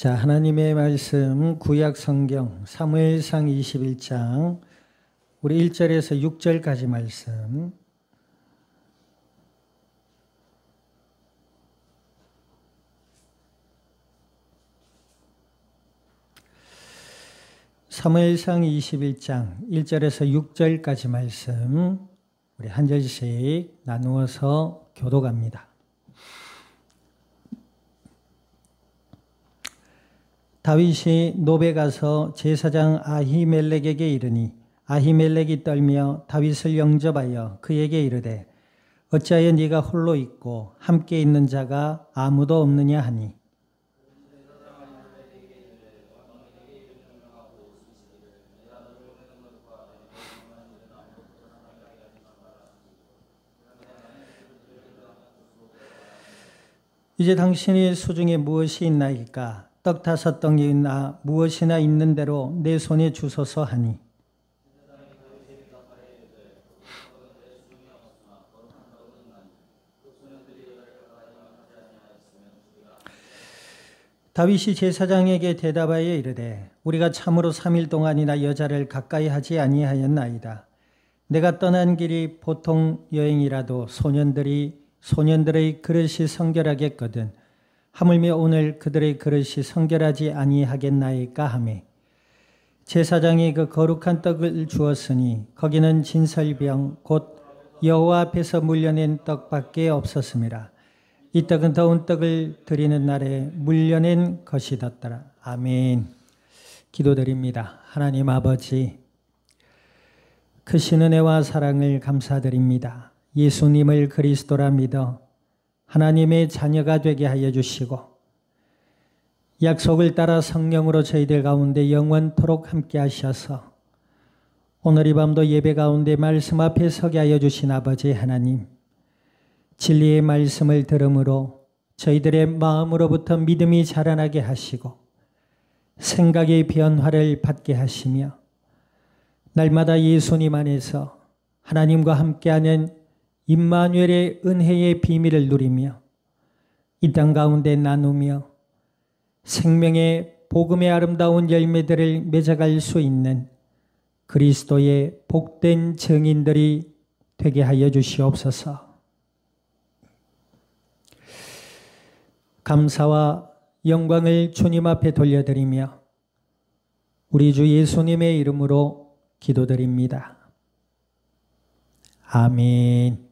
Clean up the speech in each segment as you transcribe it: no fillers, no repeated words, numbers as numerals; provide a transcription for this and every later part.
자, 하나님의 말씀 구약 성경 사무엘상 21장 우리 1절에서 6절까지 말씀. 사무엘상 21장 1절에서 6절까지 말씀 우리 한 절씩 나누어서 교독합니다. 다윗이 노베 가서 제사장 아히멜렉에게 이르니 아히멜렉이 떨며 다윗을 영접하여 그에게 이르되 어찌하여 네가 홀로 있고 함께 있는 자가 아무도 없느냐 하니 이제 당신의 수중에 무엇이 있나이까? 떡 5덩이 있나 무엇이나 있는 대로 내 손에 주소서 하니 다윗이 제사장에게 대답하여 이르되 우리가 참으로 3일 동안이나 여자를 가까이 하지 아니하였나이다. 내가 떠난 길이 보통 여행이라도 소년들의 그릇이 성결하겠거든 하물며 오늘 그들의 그릇이 성결하지 아니하겠나이까 하매 제사장이 그 거룩한 떡을 주었으니 거기는 진설병 곧 여호와 앞에서 물려낸 떡밖에 없었음이라. 이 떡은 더운 떡을 드리는 날에 물려낸 것이었더라. 아멘. 기도드립니다. 하나님 아버지, 크신 은혜와 사랑을 감사드립니다. 예수님을 그리스도라 믿어 하나님의 자녀가 되게 하여 주시고 약속을 따라 성령으로 저희들 가운데 영원토록 함께 하셔서 오늘 이 밤도 예배 가운데 말씀 앞에 서게 하여 주신 아버지 하나님, 진리의 말씀을 들음으로 저희들의 마음으로부터 믿음이 자라나게 하시고 생각의 변화를 받게 하시며 날마다 예수님 안에서 하나님과 함께하는 임마누엘의 은혜의 비밀을 누리며 이 땅 가운데 나누며 생명의 복음의 아름다운 열매들을 맺어갈 수 있는 그리스도의 복된 증인들이 되게 하여 주시옵소서. 감사와 영광을 주님 앞에 돌려드리며 우리 주 예수님의 이름으로 기도드립니다. 아멘.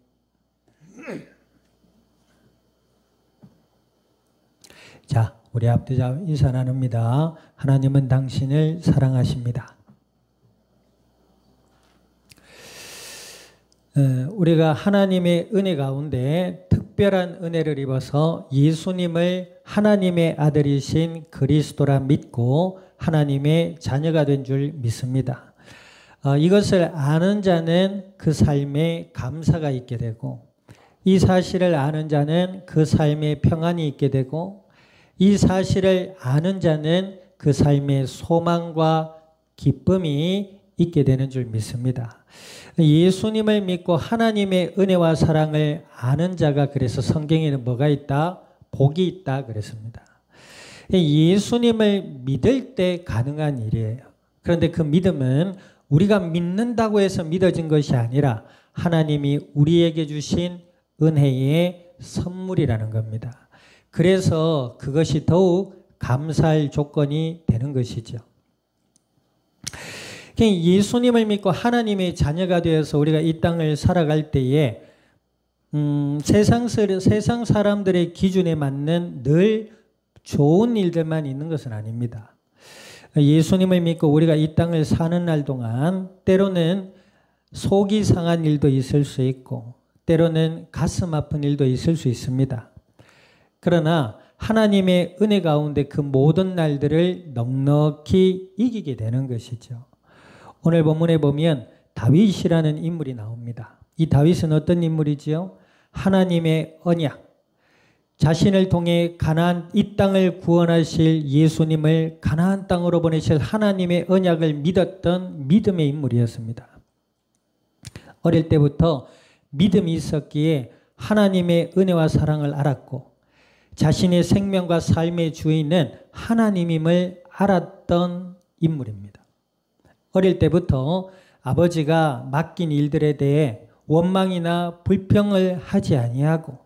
자, 우리 앞뒤자 인사 나눕니다. 하나님은 당신을 사랑하십니다. 우리가 하나님의 은혜 가운데 특별한 은혜를 입어서 예수님을 하나님의 아들이신 그리스도라 믿고 하나님의 자녀가 된 줄 믿습니다. 이것을 아는 자는 그 삶에 감사가 있게 되고 이 사실을 아는 자는 그 삶에 평안이 있게 되고 이 사실을 아는 자는 그 삶에 소망과 기쁨이 있게 되는 줄 믿습니다. 예수님을 믿고 하나님의 은혜와 사랑을 아는 자가 그래서 성경에는 뭐가 있다? 복이 있다 그랬습니다. 예수님을 믿을 때 가능한 일이에요. 그런데 그 믿음은 우리가 믿는다고 해서 믿어진 것이 아니라 하나님이 우리에게 주신 은혜의 선물이라는 겁니다. 그래서 그것이 더욱 감사할 조건이 되는 것이죠. 예수님을 믿고 하나님의 자녀가 되어서 우리가 이 땅을 살아갈 때에 세상 사람들의 기준에 맞는 늘 좋은 일들만 있는 것은 아닙니다. 예수님을 믿고 우리가 이 땅을 사는 날 동안 때로는 속이 상한 일도 있을 수 있고 때로는 가슴 아픈 일도 있을 수 있습니다. 그러나 하나님의 은혜 가운데 그 모든 날들을 넉넉히 이기게 되는 것이죠. 오늘 본문에 보면 다윗이라는 인물이 나옵니다. 이 다윗은 어떤 인물이지요? 하나님의 언약, 자신을 통해 가나안 이 땅을 구원하실 예수님을 가나안 땅으로 보내실 하나님의 언약을 믿었던 믿음의 인물이었습니다. 어릴 때부터 믿음이 있었기에 하나님의 은혜와 사랑을 알았고 자신의 생명과 삶의 주인은 하나님임을 알았던 인물입니다. 어릴 때부터 아버지가 맡긴 일들에 대해 원망이나 불평을 하지 아니하고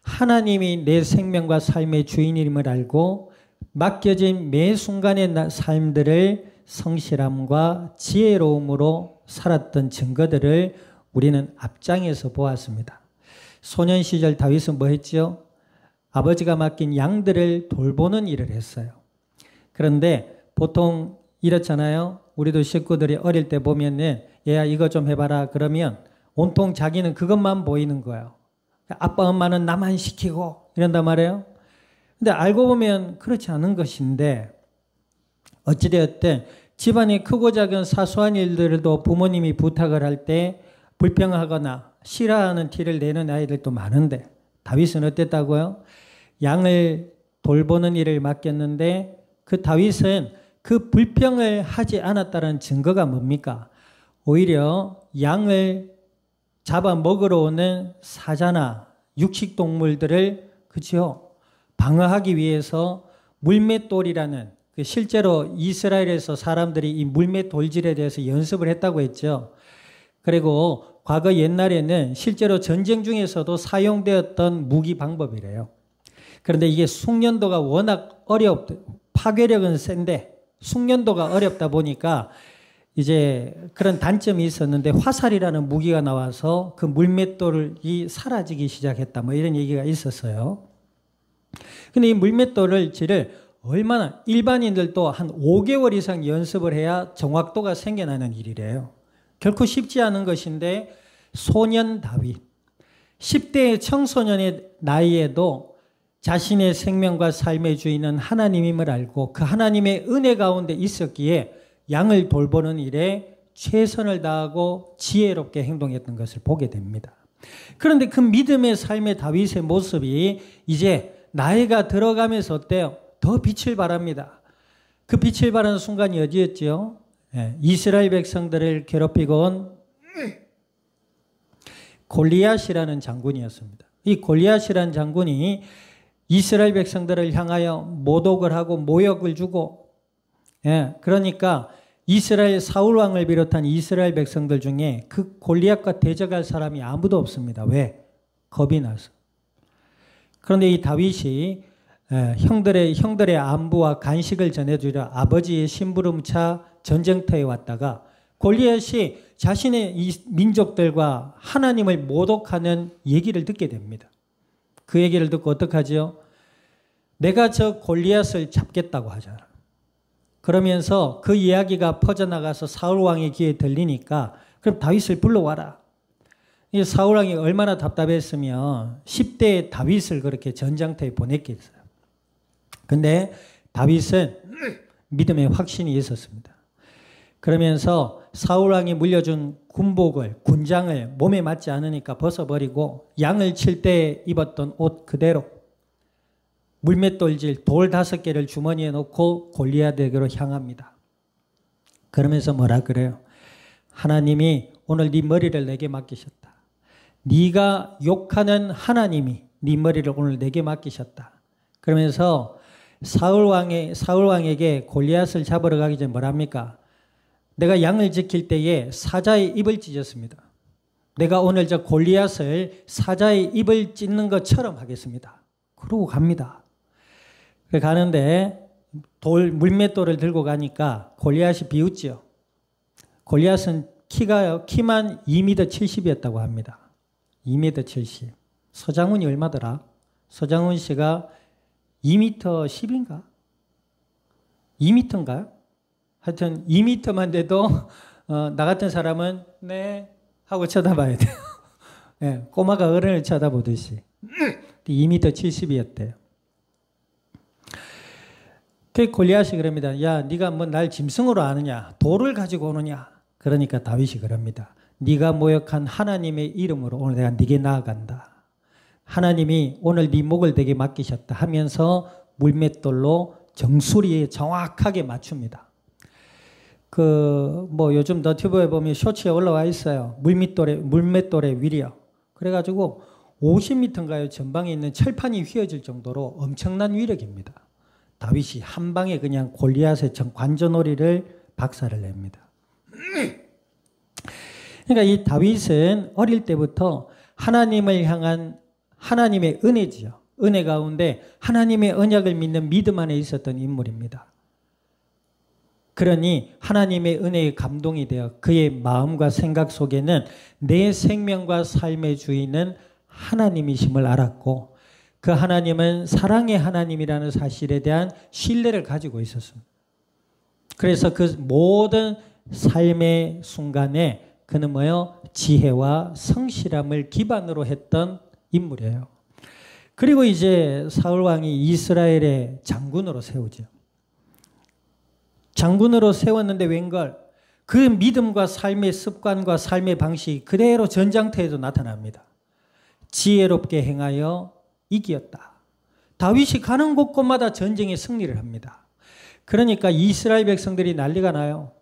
하나님이 내 생명과 삶의 주인임을 알고 맡겨진 매 순간의 삶들을 성실함과 지혜로움으로 살았던 증거들을 우리는 앞장에서 보았습니다. 소년 시절 다윗은 뭐 했죠? 아버지가 맡긴 양들을 돌보는 일을 했어요. 그런데 보통 이렇잖아요. 우리도 식구들이 어릴 때 보면은 얘야 이거 좀 해봐라 그러면 온통 자기는 그것만 보이는 거예요. 아빠 엄마는 나만 시키고 이런단 말이에요. 근데 알고 보면 그렇지 않은 것인데 어찌되었든 집안의 크고 작은 사소한 일들도 부모님이 부탁을 할 때 불평하거나 싫어하는 티를 내는 아이들도 많은데 다윗은 어땠다고요? 양을 돌보는 일을 맡겼는데 그 다윗은 그 불평을 하지 않았다는 증거가 뭡니까? 오히려 양을 잡아 먹으러 오는 사자나 육식동물들을 그치요? 방어하기 위해서 물맷돌이라는 실제로 이스라엘에서 사람들이 이 물맷돌질에 대해서 연습을 했다고 했죠. 그리고 과거 옛날에는 실제로 전쟁 중에서도 사용되었던 무기 방법이래요. 그런데 이게 숙련도가 워낙 파괴력은 센데 숙련도가 어렵다 보니까 이제 그런 단점이 있었는데 화살이라는 무기가 나와서 그 물맷돌이 사라지기 시작했다. 뭐 이런 얘기가 있었어요. 근데 이 물맷돌질을 얼마나 일반인들도 한 5개월 이상 연습을 해야 정확도가 생겨나는 일이래요. 결코 쉽지 않은 것인데 소년 다윗 10대의 청소년의 나이에도 자신의 생명과 삶의 주인은 하나님임을 알고 그 하나님의 은혜 가운데 있었기에 양을 돌보는 일에 최선을 다하고 지혜롭게 행동했던 것을 보게 됩니다. 그런데 그 믿음의 삶의 다윗의 모습이 이제 나이가 들어가면서 어때요? 더 빛을 발합니다. 그 빛을 발하는 순간이 어디였죠? 이스라엘 백성들을 괴롭히고 온 골리앗이라는 장군이었습니다. 이 골리앗이라는 장군이 이스라엘 백성들을 향하여 모독을 하고 모욕을 주고 그러니까 이스라엘 사울 왕을 비롯한 이스라엘 백성들 중에 그 골리앗과 대적할 사람이 아무도 없습니다. 왜? 겁이 나서. 그런데 이 다윗이 형들의 안부와 간식을 전해주려 아버지의 심부름차 전쟁터에 왔다가 골리앗이 자신의 이 민족들과 하나님을 모독하는 얘기를 듣게 됩니다. 그 얘기를 듣고 어떡하지요? 내가 저 골리앗을 잡겠다고 하잖아. 그러면서 그 이야기가 퍼져나가서 사울왕의 귀에 들리니까 그럼 다윗을 불러와라. 이 사울왕이 얼마나 답답했으면 10대의 다윗을 그렇게 전장터에 보냈겠어요. 근데 다윗은 믿음의 확신이 있었습니다. 그러면서 사울왕이 물려준 군장을 몸에 맞지 않으니까 벗어버리고 양을 칠 때 입었던 옷 그대로 물맷돌질 돌 5개를 주머니에 넣고 골리앗에게로 향합니다. 그러면서 뭐라 그래요? 하나님이 오늘 네 머리를 내게 맡기셨다. 네가 욕하는 하나님이 네 머리를 오늘 내게 맡기셨다. 그러면서 사울왕에게 골리앗을 잡으러 가기 전에 뭐랍니까? 내가 양을 지킬 때에 사자의 입을 찢었습니다. 내가 오늘 저 골리앗을 사자의 입을 찢는 것처럼 하겠습니다. 그러고 갑니다. 가는데 물맷돌을 들고 가니까 골리앗이 비웃지요. 골리앗은 키만 2m 70이었다고 합니다. 2m 70. 서장훈이 얼마더라? 서장훈 씨가 2m 10인가? 2m인가요? 하여튼 2m만 돼도 나 같은 사람은 네 하고 쳐다봐야 돼요. 네, 꼬마가 어른을 쳐다보듯이. 2m 70이었대요. 그 골리앗이 그럽니다. 야, 네가 뭐 날 짐승으로 아느냐? 돌을 가지고 오느냐? 그러니까 다윗이 그럽니다. 네가 모욕한 하나님의 이름으로 오늘 내가 네게 나아간다. 하나님이 오늘 네 목을 내게 맡기셨다 하면서 물맷돌로 정수리에 정확하게 맞춥니다. 뭐 요즘 너튜브에 보면 쇼츠에 올라와 있어요. 물맷돌의 위력. 그래가지고 50m인가요? 전방에 있는 철판이 휘어질 정도로 엄청난 위력입니다. 다윗이 한 방에 그냥 골리앗의 관저놀이를 박살을 냅니다. 그러니까 이 다윗은 어릴 때부터 하나님을 향한 하나님의 은혜지요. 은혜 가운데 하나님의 언약을 믿는 믿음 안에 있었던 인물입니다. 그러니 하나님의 은혜에 감동이 되어 그의 마음과 생각 속에는 내 생명과 삶의 주인은 하나님이심을 알았고 그 하나님은 사랑의 하나님이라는 사실에 대한 신뢰를 가지고 있었습니다. 그래서 그 모든 삶의 순간에 그는 지혜와 성실함을 기반으로 했던 인물이에요. 그리고 이제 사울 왕이 이스라엘의 장군으로 세우죠. 장군으로 세웠는데 웬걸 그 믿음과 삶의 습관과 삶의 방식이 그대로 전장터에도 나타납니다. 지혜롭게 행하여 이기었다. 다윗이 가는 곳곳마다 전쟁에 승리를 합니다. 그러니까 이스라엘 백성들이 난리가 나요.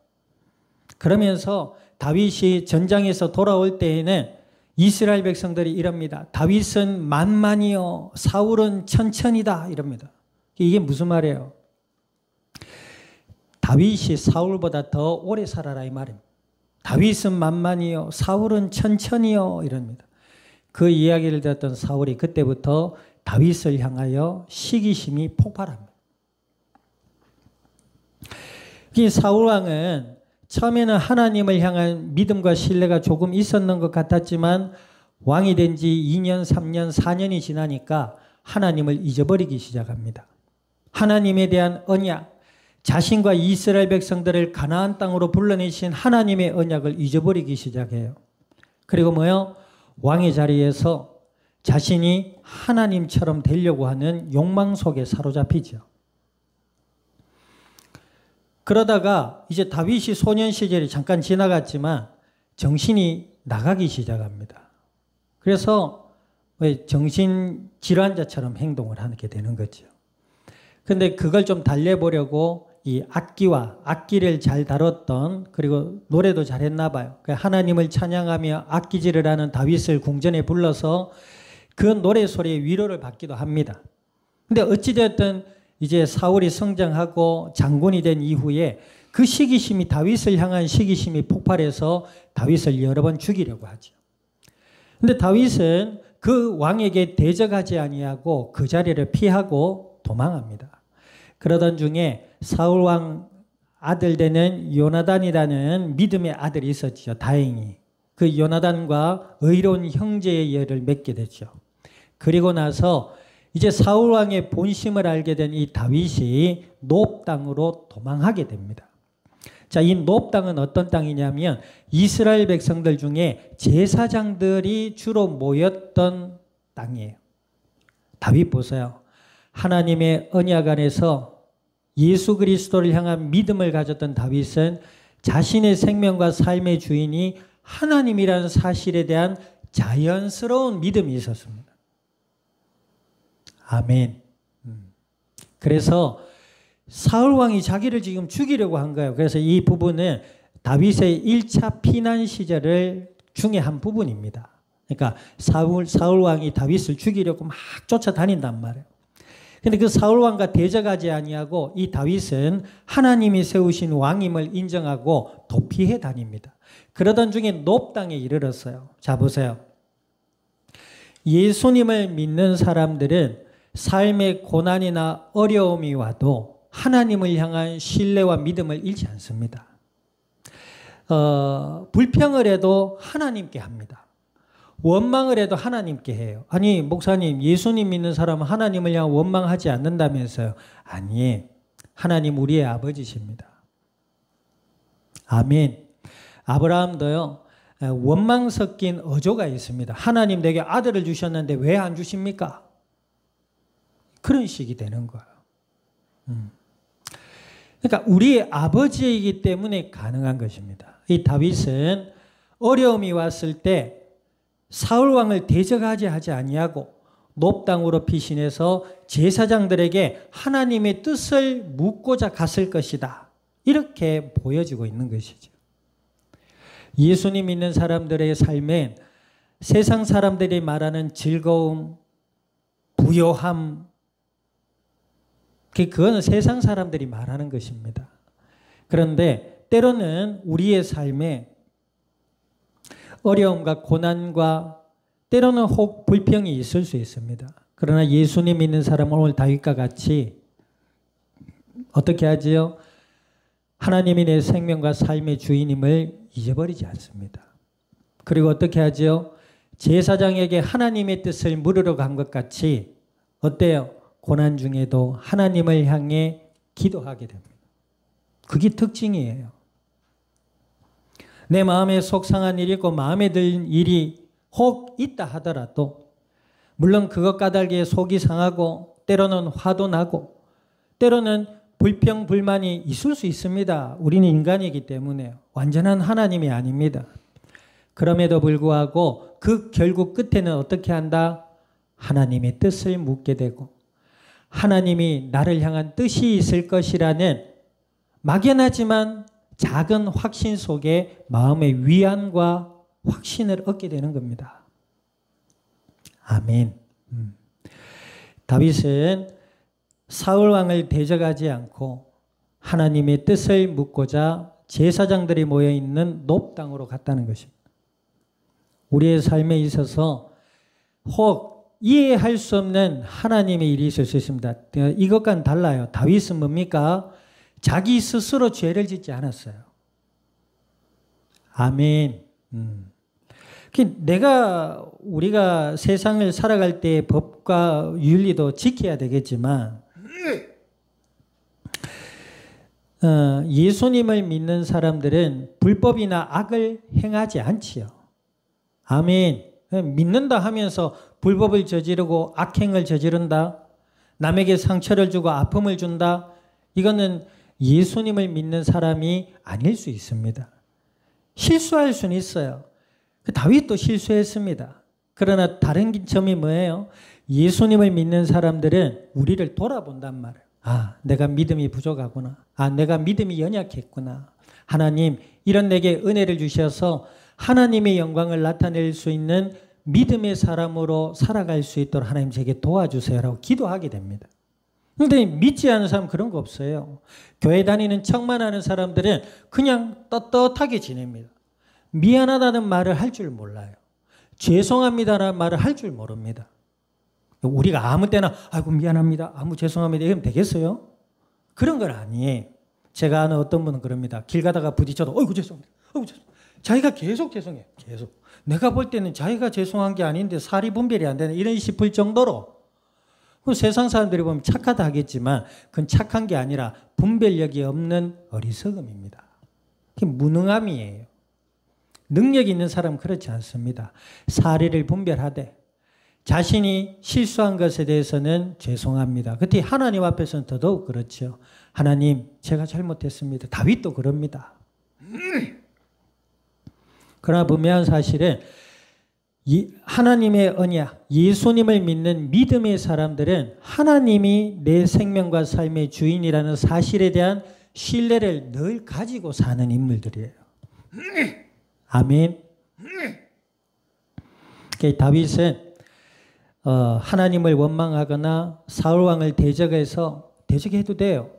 그러면서 다윗이 전장에서 돌아올 때에는 이스라엘 백성들이 이럽니다. 다윗은 만만이요 사울은 천천이다 이럽니다. 이게 무슨 말이에요? 다윗이 사울보다 더 오래 살아라 이 말입니다. 다윗은 만만이요 사울은 천천이요 이럽니다. 그 이야기를 듣던 사울이 그때부터 다윗을 향하여 시기심이 폭발합니다. 이 사울 왕은 처음에는 하나님을 향한 믿음과 신뢰가 조금 있었는 것 같았지만 왕이 된 지 2년, 3년, 4년이 지나니까 하나님을 잊어버리기 시작합니다. 하나님에 대한 언약, 자신과 이스라엘 백성들을 가나안 땅으로 불러내신 하나님의 언약을 잊어버리기 시작해요. 그리고 왕의 자리에서 자신이 하나님처럼 되려고 하는 욕망 속에 사로잡히죠. 그러다가 이제 다윗이 소년 시절이 잠깐 지나갔지만 정신이 나가기 시작합니다. 그래서 정신질환자처럼 행동을 하게 되는 거죠. 그런데 그걸 좀 달래보려고 이 악기를 잘 다뤘던 그리고 노래도 잘했나 봐요. 하나님을 찬양하며 악기질을 하는 다윗을 궁전에 불러서 그 노래 소리에 위로를 받기도 합니다. 근데 어찌되었든 이제 사울이 성장하고 장군이 된 이후에 그 시기심이 다윗을 향한 시기심이 폭발해서 다윗을 여러 번 죽이려고 하죠. 근데 다윗은 그 왕에게 대적하지 아니하고 그 자리를 피하고 도망합니다. 그러던 중에 사울 왕 아들 되는 요나단이라는 믿음의 아들이 있었죠. 다행히. 그 요나단과 의로운 형제의 예를 맺게 됐죠. 그리고 나서 이제 사울 왕의 본심을 알게 된 이 다윗이 노브 땅으로 도망하게 됩니다. 자, 이 노브 땅은 어떤 땅이냐면 이스라엘 백성들 중에 제사장들이 주로 모였던 땅이에요. 다윗 보세요. 하나님의 언약 안에서 예수 그리스도를 향한 믿음을 가졌던 다윗은 자신의 생명과 삶의 주인이 하나님이라는 사실에 대한 자연스러운 믿음이 있었습니다. 아멘. 그래서 사울 왕이 자기를 지금 죽이려고 한 거예요. 그래서 이 부분은 다윗의 1차 피난 시절을 중에 한 부분입니다. 그러니까 사울 왕이 다윗을 죽이려고 막 쫓아다닌단 말이에요. 근데 그 사울 왕과 대적하지 아니하고 이 다윗은 하나님이 세우신 왕임을 인정하고 도피해 다닙니다. 그러던 중에 노브 땅에 이르렀어요. 자, 보세요. 예수님을 믿는 사람들은 삶의 고난이나 어려움이 와도 하나님을 향한 신뢰와 믿음을 잃지 않습니다. 불평을 해도 하나님께 합니다. 원망을 해도 하나님께 해요. 아니 목사님 예수님 믿는 사람은 하나님을 향해 원망하지 않는다면서요. 아니 하나님 우리의 아버지십니다. 아멘. 아브라함도요. 원망 섞인 어조가 있습니다. 하나님 내게 아들을 주셨는데 왜 안 주십니까? 그런 식이 되는 거예요. 그러니까 우리의 아버지이기 때문에 가능한 것입니다. 이 다윗은 어려움이 왔을 때 사울 왕을 대적하지 하지 아니하고 노브 땅으로 피신해서 제사장들에게 하나님의 뜻을 묻고자 갔을 것이다. 이렇게 보여지고 있는 것이죠. 예수님 믿는 사람들의 삶엔 세상 사람들이 말하는 즐거움, 부요함, 그거는 세상 사람들이 말하는 것입니다. 그런데 때로는 우리의 삶에 어려움과 고난과 때로는 혹 불평이 있을 수 있습니다. 그러나 예수님 믿는 사람은 오늘 다윗과 같이 어떻게 하지요? 하나님이 내 생명과 삶의 주인임을 잊어버리지 않습니다. 그리고 어떻게 하지요? 제사장에게 하나님의 뜻을 물으러 간 것 같이 어때요? 고난 중에도 하나님을 향해 기도하게 됩니다. 그게 특징이에요. 내 마음에 속상한 일이 있고 마음에 든 일이 혹 있다 하더라도 물론 그것 까닭에 속이 상하고 때로는 화도 나고 때로는 불평, 불만이 있을 수 있습니다. 우리는 인간이기 때문에 완전한 하나님이 아닙니다. 그럼에도 불구하고 그 결국 끝에는 어떻게 한다? 하나님의 뜻을 묻게 되고 하나님이 나를 향한 뜻이 있을 것이라는 막연하지만 작은 확신 속에 마음의 위안과 확신을 얻게 되는 겁니다. 아멘. 다윗은 사울 왕을 대적하지 않고 하나님의 뜻을 묻고자 제사장들이 모여 있는 높당으로 갔다는 것입니다. 우리의 삶에 있어서 혹 이해할 수 없는 하나님의 일이 있을 수 있습니다. 이것과는 달라요. 다윗은 뭡니까? 자기 스스로 죄를 짓지 않았어요. 아멘. 우리가 세상을 살아갈 때 법과 윤리도 지켜야 되겠지만 예수님을 믿는 사람들은 불법이나 악을 행하지 않지요. 아멘. 믿는다 하면서 불법을 저지르고 악행을 저지른다. 남에게 상처를 주고 아픔을 준다. 이거는 예수님을 믿는 사람이 아닐 수 있습니다. 실수할 수는 있어요. 다윗도 실수했습니다. 그러나 다른 점이 뭐예요? 예수님을 믿는 사람들은 우리를 돌아본단 말이에요. 아, 내가 믿음이 부족하구나. 아, 내가 믿음이 연약했구나. 하나님, 이런 내게 은혜를 주셔서 하나님의 영광을 나타낼 수 있는 믿음의 사람으로 살아갈 수 있도록 하나님 제게 도와주세요라고 기도하게 됩니다. 그런데 믿지 않는 사람 그런 거 없어요. 교회 다니는 척만 하는 사람들은 그냥 떳떳하게 지냅니다. 미안하다는 말을 할 줄 몰라요. 죄송합니다라는 말을 할 줄 모릅니다. 우리가 아무 때나 아이고 미안합니다. 아무 죄송합니다. 이러면 되겠어요? 그런 건 아니에요. 제가 아는 어떤 분은 그럽니다. 길 가다가 부딪혀도 어이구 죄송합니다. 어이구 죄송합니다. 자기가 계속 죄송해요. 계속. 내가 볼 때는 자기가 죄송한 게 아닌데 살이 분별이 안 되는 이런 싶을 정도로 세상 사람들이 보면 착하다 하겠지만 그건 착한 게 아니라 분별력이 없는 어리석음입니다. 그게 무능함이에요. 능력이 있는 사람은 그렇지 않습니다. 사리를 분별하되 자신이 실수한 것에 대해서는 죄송합니다. 그때 하나님 앞에서는 더더욱 그렇죠. 하나님, 제가 잘못했습니다. 다윗도 그럽니다. 그러나 분명한 사실은 하나님의 언약, 예수님을 믿는 믿음의 사람들은 하나님이 내 생명과 삶의 주인이라는 사실에 대한 신뢰를 늘 가지고 사는 인물들이에요. 아멘. 다윗은 하나님을 원망하거나 사울왕을 대적해도 돼요.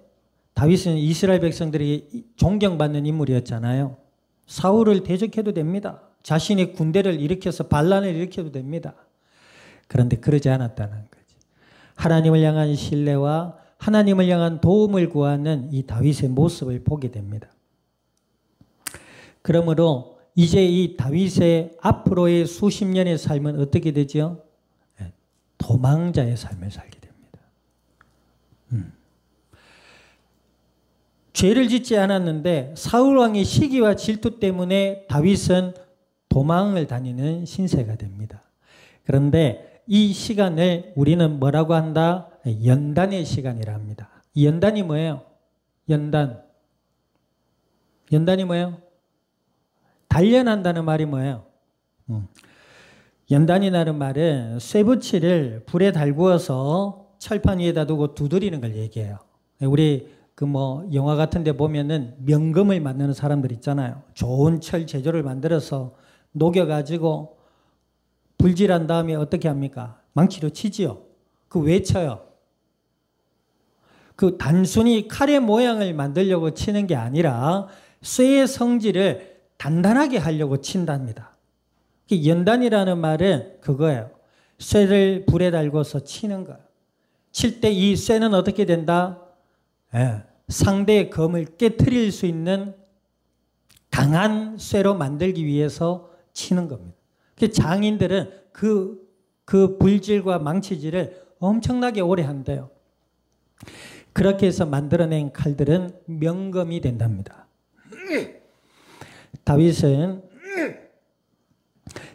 다윗은 이스라엘 백성들이 존경받는 인물이었잖아요. 사울을 대적해도 됩니다. 자신이 군대를 일으켜서 반란을 일으켜도 됩니다. 그런데 그러지 않았다는 거지. 하나님을 향한 신뢰와 하나님을 향한 도움을 구하는 이 다윗의 모습을 보게 됩니다. 그러므로 이제 이 다윗의 앞으로의 수십 년의 삶은 어떻게 되죠? 도망자의 삶을 살게 됩니다. 죄를 짓지 않았는데 사울왕의 시기와 질투 때문에 다윗은 도망을 다니는 신세가 됩니다. 그런데 이 시간을 우리는 뭐라고 한다? 연단의 시간이라 합니다. 이 연단이 뭐예요? 연단이 뭐예요? 단련한다는 말이 뭐예요? 연단이라는 말은 쇠붙이를 불에 달구어서 철판 위에다 두고 두드리는 걸 얘기해요. 우리 영화 같은 데 보면은 명금을 만드는 사람들 있잖아요. 좋은 철 제조를 만들어서 녹여가지고 불질한 다음에 어떻게 합니까? 망치로 치지요. 그 왜 쳐요? 그 단순히 칼의 모양을 만들려고 치는 게 아니라 쇠의 성질을 단단하게 하려고 친답니다. 연단이라는 말은 그거예요. 쇠를 불에 달고서 치는 거예요. 칠 때 이 쇠는 어떻게 된다? 상대의 검을 깨트릴 수 있는 강한 쇠로 만들기 위해서 치는 겁니다. 장인들은 그 불질과 망치질을 엄청나게 오래 한대요. 그렇게 해서 만들어낸 칼들은 명검이 된답니다. 다윗은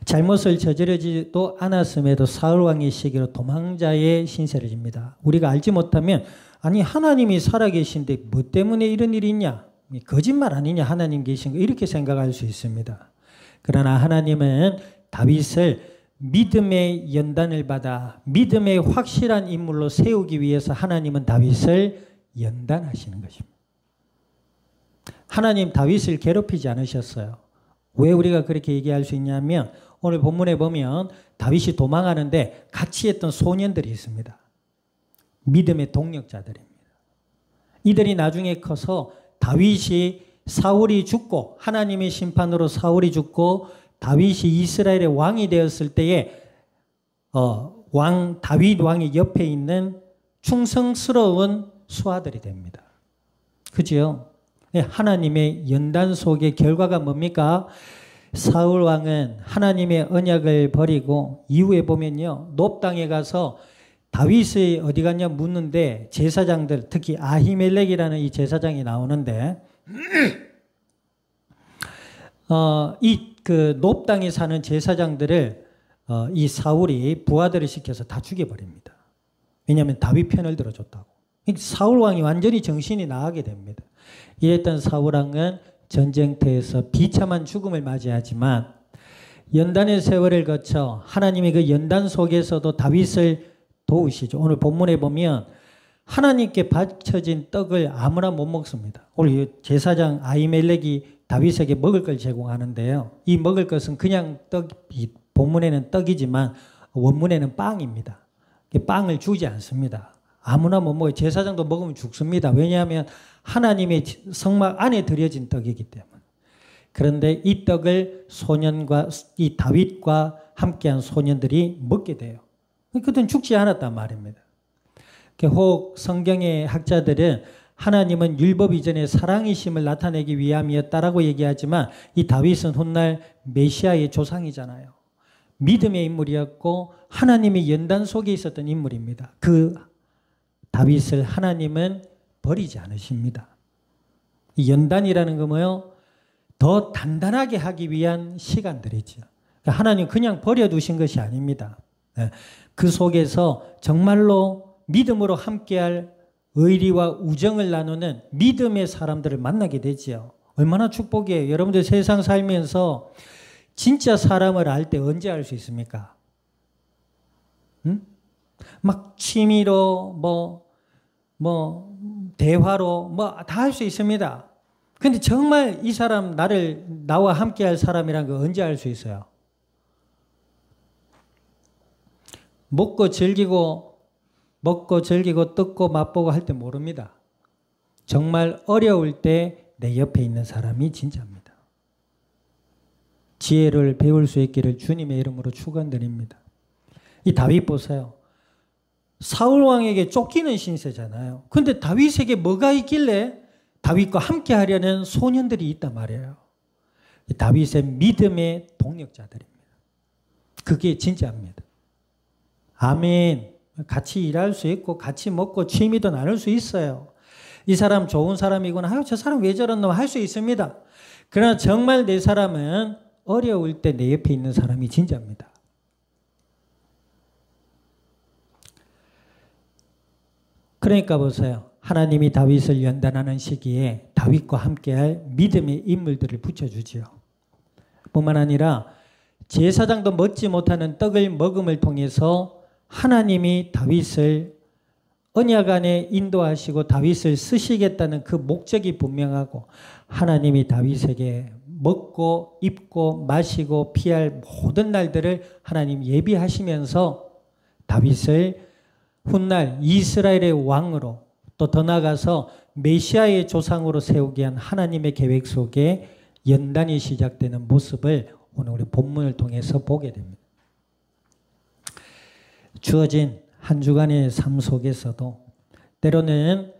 잘못을 저지르지도 않았음에도 사울왕의 시기로 도망자의 신세를 집니다. 우리가 알지 못하면 아니 하나님이 살아계신데 뭐 때문에 이런 일이 있냐? 거짓말 아니냐 하나님 계신 거 이렇게 생각할 수 있습니다. 그러나 하나님은 다윗을 믿음의 연단을 받아 믿음의 확실한 인물로 세우기 위해서 하나님은 다윗을 연단하시는 것입니다. 하나님 다윗을 괴롭히지 않으셨어요. 왜 우리가 그렇게 얘기할 수 있냐면 오늘 본문에 보면 다윗이 도망하는데 같이 했던 소년들이 있습니다. 믿음의 동력자들입니다. 이들이 나중에 커서 다윗이 사울이 죽고 하나님의 심판으로 사울이 죽고 다윗이 이스라엘의 왕이 되었을 때에 다윗 왕의 옆에 있는 충성스러운 수하들이 됩니다. 그죠? 하나님의 연단 속의 결과가 뭡니까? 사울 왕은 하나님의 언약을 버리고 이후에 보면요. 놉당에 가서 다윗이 어디 갔냐 묻는데 제사장들 특히 아히멜렉이라는 이 제사장이 나오는데 그 놉당에 사는 제사장들을 이 사울이 부하들을 시켜서 다 죽여버립니다. 왜냐하면 다윗 편을 들어줬다고. 사울 왕이 완전히 정신이 나가게 됩니다. 이랬던 사울 왕은 전쟁터에서 비참한 죽음을 맞이하지만 연단의 세월을 거쳐 하나님의 그 연단 속에서도 다윗을 도우시죠. 오늘 본문에 보면 하나님께 바쳐진 떡을 아무나 못 먹습니다. 오늘 제사장 아히멜렉이 다윗에게 먹을 걸 제공하는데요. 이 먹을 것은 그냥 떡이 본문에는 떡이지만 원문에는 빵입니다. 빵을 주지 않습니다. 아무나 못 먹어요. 제사장도 먹으면 죽습니다. 왜냐하면 하나님의 성막 안에 들여진 떡이기 때문에. 그런데 이 떡을 소년과 이 다윗과 함께한 소년들이 먹게 돼요. 그들은 죽지 않았단 말입니다. 혹 성경의 학자들은 하나님은 율법 이전에 사랑이심을 나타내기 위함이었다라고 얘기하지만 이 다윗은 훗날 메시아의 조상이잖아요. 믿음의 인물이었고 하나님의 연단 속에 있었던 인물입니다. 그 다윗을 하나님은 버리지 않으십니다. 이 연단이라는 거 뭐요? 더 단단하게 하기 위한 시간들이죠. 그러니까 하나님 그냥 버려두신 것이 아닙니다. 그 속에서 정말로 믿음으로 함께할 의리와 우정을 나누는 믿음의 사람들을 만나게 되지요. 얼마나 축복이에요. 여러분들 세상 살면서 진짜 사람을 알 때 언제 알 수 있습니까? 막 취미로 대화로 다 할 수 있습니다. 근데 정말 이 사람 나와 함께할 사람이란 거 언제 알 수 있어요? 먹고 즐기고 뜯고 맛보고 할 때 모릅니다. 정말 어려울 때 내 옆에 있는 사람이 진짜입니다. 지혜를 배울 수 있기를 주님의 이름으로 축원드립니다. 이 다윗 보세요. 사울 왕에게 쫓기는 신세잖아요. 근데 다윗에게 뭐가 있길래 다윗과 함께 하려는 소년들이 있단 말이에요. 다윗의 믿음의 동력자들입니다. 그게 진짜입니다. 아멘. 같이 일할 수 있고 같이 먹고 취미도 나눌 수 있어요. 이 사람 좋은 사람이구나. 아유, 저 사람 왜 저러나 할 수 있습니다. 그러나 정말 내 사람은 어려울 때 내 옆에 있는 사람이 진짜입니다. 그러니까 보세요. 하나님이 다윗을 연단하는 시기에 다윗과 함께할 믿음의 인물들을 붙여주지요. 뿐만 아니라 제사장도 먹지 못하는 떡을 먹음을 통해서 하나님이 다윗을 언약 안에 인도하시고 다윗을 쓰시겠다는 그 목적이 분명하고 하나님이 다윗에게 먹고 입고 마시고 피할 모든 날들을 하나님 예비하시면서 다윗을 훗날 이스라엘의 왕으로 또 더 나아가서 메시아의 조상으로 세우기 위한 하나님의 계획 속에 연단이 시작되는 모습을 오늘 우리 본문을 통해서 보게 됩니다. 주어진 한 주간의 삶 속에서도 때로는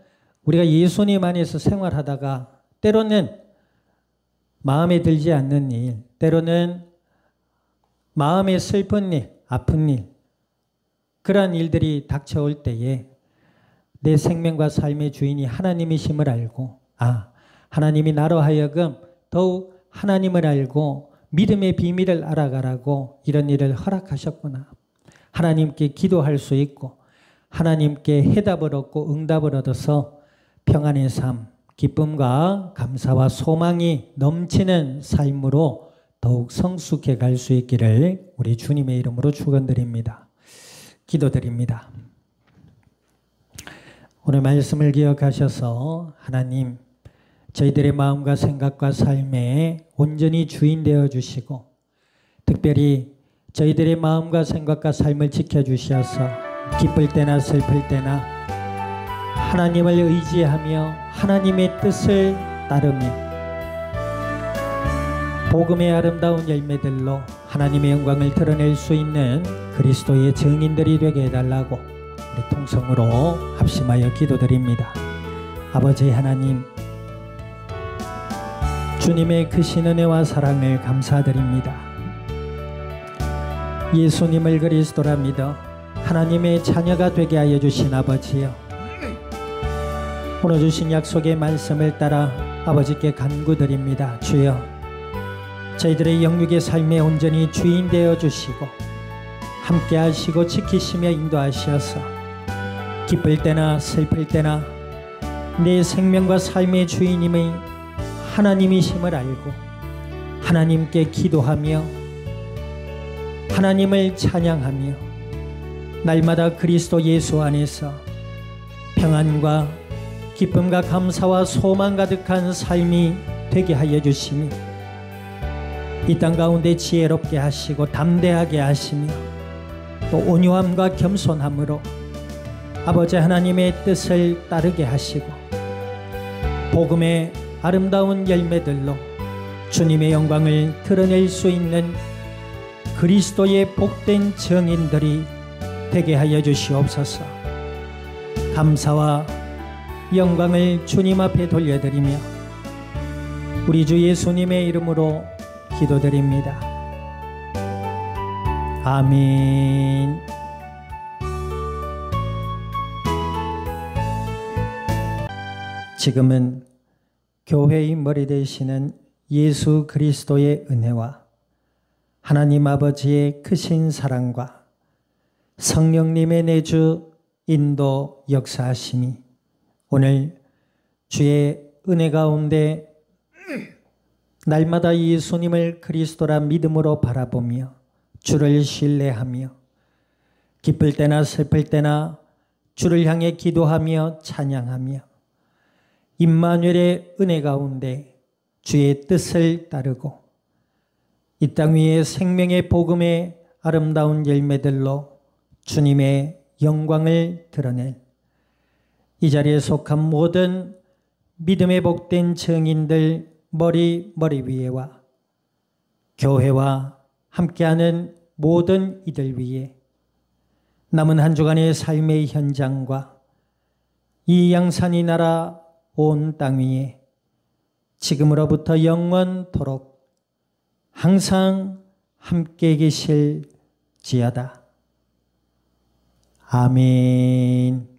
우리가 예수님 안에서 생활하다가 때로는 마음에 들지 않는 일, 때로는 마음에 슬픈 일, 아픈 일, 그러한 일들이 닥쳐올 때에 내 생명과 삶의 주인이 하나님이심을 알고 하나님이 나로 하여금 더욱 하나님을 알고 믿음의 비밀을 알아가라고 이런 일을 허락하셨구나. 하나님께 기도할 수 있고 하나님께 해답을 얻고 응답을 얻어서 평안의 삶, 기쁨과 감사와 소망이 넘치는 삶으로 더욱 성숙해 갈 수 있기를 우리 주님의 이름으로 축원드립니다. 기도드립니다. 오늘 말씀을 기억하셔서 하나님 저희들의 마음과 생각과 삶에 온전히 주인 되어 주시고 특별히 저희들의 마음과 생각과 삶을 지켜주셔서 기쁠 때나 슬플 때나 하나님을 의지하며 하나님의 뜻을 따르며 복음의 아름다운 열매들로 하나님의 영광을 드러낼 수 있는 그리스도의 증인들이 되게 해달라고 우리 통성으로 합심하여 기도드립니다. 아버지 하나님, 주님의 크신 은혜와 사랑을 감사드립니다. 예수님을 그리스도라 믿어 하나님의 자녀가 되게 하여 주신 아버지여, 오늘 주신 약속의 말씀을 따라 아버지께 간구드립니다. 주여, 저희들의 영육의 삶에 온전히 주인 되어 주시고 함께 하시고 지키시며 인도하셔서 기쁠 때나 슬플 때나 내 생명과 삶의 주인님의 하나님이심을 알고 하나님께 기도하며 하나님을 찬양하며 날마다 그리스도 예수 안에서 평안과 기쁨과 감사와 소망 가득한 삶이 되게 하여 주시며 이 땅 가운데 지혜롭게 하시고 담대하게 하시며 또 온유함과 겸손함으로 아버지 하나님의 뜻을 따르게 하시고 복음의 아름다운 열매들로 주님의 영광을 드러낼 수 있는 그리스도의 복된 증인들이 되게 하여 주시옵소서. 감사와 영광을 주님 앞에 돌려드리며 우리 주 예수님의 이름으로 기도드립니다. 아멘. 지금은 교회의 머리 되시는 예수 그리스도의 은혜와 하나님 아버지의 크신 사랑과 성령님의 내주 인도 역사하심이 오늘 주의 은혜 가운데 날마다 예수님을 그리스도라 믿음으로 바라보며 주를 신뢰하며 기쁠 때나 슬플 때나 주를 향해 기도하며 찬양하며 임마누엘의 은혜 가운데 주의 뜻을 따르고 이 땅 위에 생명의 복음의 아름다운 열매들로 주님의 영광을 드러낼 이 자리에 속한 모든 믿음의 복된 증인들 머리 위에와 교회와 함께하는 모든 이들 위에 남은 한 주간의 삶의 현장과 이 양산이 나라 온 땅 위에 지금으로부터 영원토록 항상 함께 계실지어다. 아멘.